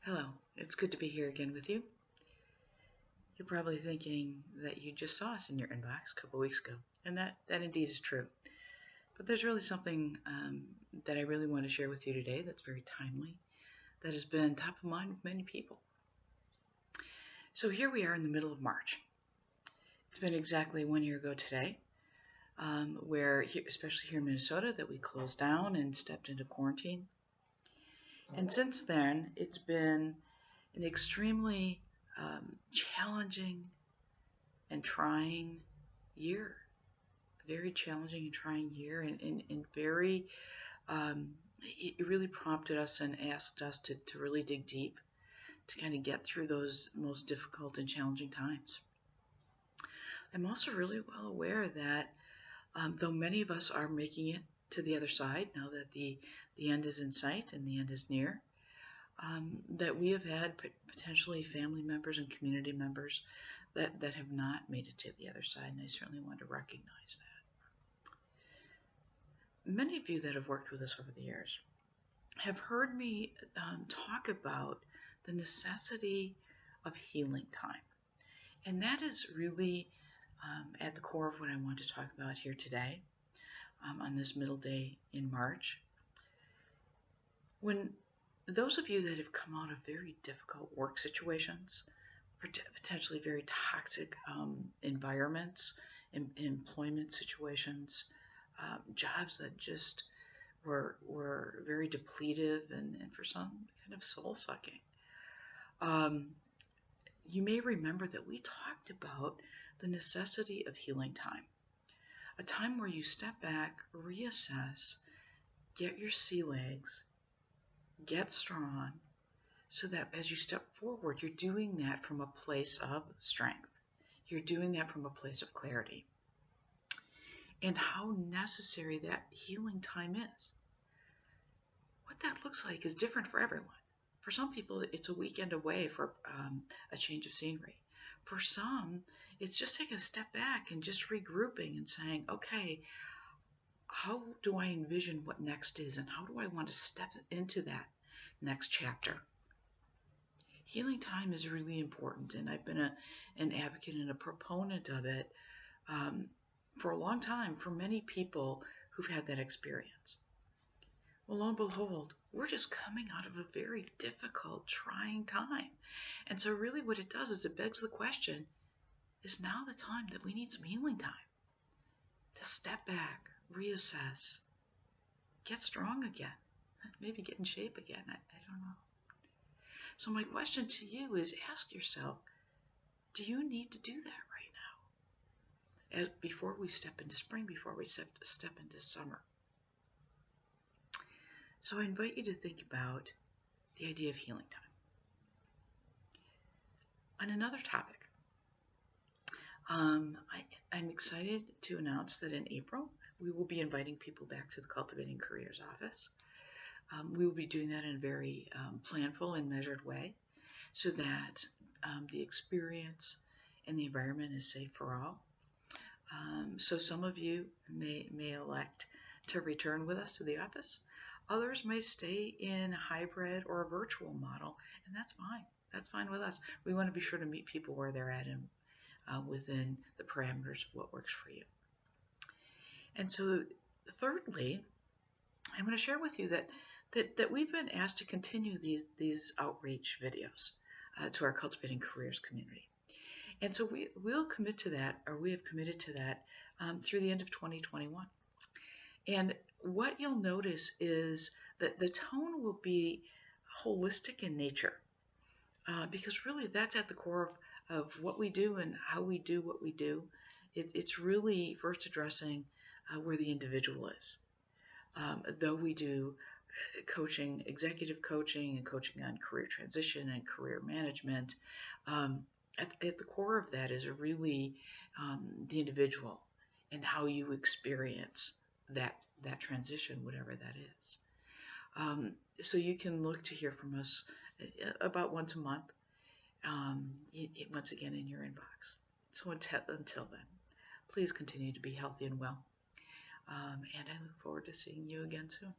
Hello, it's good to be here again with you. You're probably thinking that you just saw us in your inbox a couple weeks ago, and that indeed is true. But there's really something that I really want to share with you today that's very timely, that has been top of mind with many people. So here we are in the middle of March. It's been exactly 1 year ago today, especially here in Minnesota, that we closed down and stepped into quarantine. And since then, it's been an extremely challenging and trying year. Very challenging and trying year, and very, it really prompted us and asked us to really dig deep to kind of get through those most difficult and challenging times. I'm also really well aware that though many of us are making it to the other side now that the end is in sight and the end is near, that we have had potentially family members and community members that have not made it to the other side, and I certainly want to recognize that. Many of you that have worked with us over the years have heard me talk about the necessity of healing time, and that is really at the core of what I want to talk about here today on this middle day in March. When those of you that have come out of very difficult work situations, potentially very toxic environments, employment situations, jobs that just were very depletive and for some kind of soul sucking. You may remember that we talked about the necessity of healing time, a time where you step back, reassess, get your sea legs, get strong, so that as you step forward, you're doing that from a place of strength. You're doing that from a place of clarity. And how necessary that healing time is. What that looks like is different for everyone. For some people, it's a weekend away for a change of scenery. For some, it's just taking a step back and just regrouping and saying, okay, how do I envision what next is, and how do I want to step into that next chapter? Healing time is really important, and I've been an advocate and a proponent of it for a long time for many people who've had that experience. Well, lo and behold, we're just coming out of a very difficult, trying time. And so really what it does is it begs the question, is now the time that we need some healing time to step back, reassess, get strong again, maybe get in shape again, I don't know. So my question to you is, ask yourself, do you need to do that right now? Before we step into spring, before we step into summer. So I invite you to think about the idea of healing time. On another topic, I'm excited to announce that in April, we will be inviting people back to the Cultivating Careers office. We will be doing that in a very planful and measured way so that the experience and the environment is safe for all. So some of you may elect to return with us to the office. Others may stay in a hybrid or a virtual model, and that's fine. That's fine with us. We want to be sure to meet people where they're at and within the parameters of what works for you. And so thirdly, I'm going to share with you that we've been asked to continue these outreach videos to our Cultivating Careers community. And so we'll commit to that, or we have committed to that through the end of 2021. And what you'll notice is that the tone will be holistic in nature, because really that's at the core of what we do and how we do what we do. It's really first addressing where the individual is. Though we do coaching, executive coaching, and coaching on career transition and career management, at the core of that is really the individual and how you experience that transition, whatever that is. So you can look to hear from us about once a month, once again in your inbox. So until then, please continue to be healthy and well. And I look forward to seeing you again soon.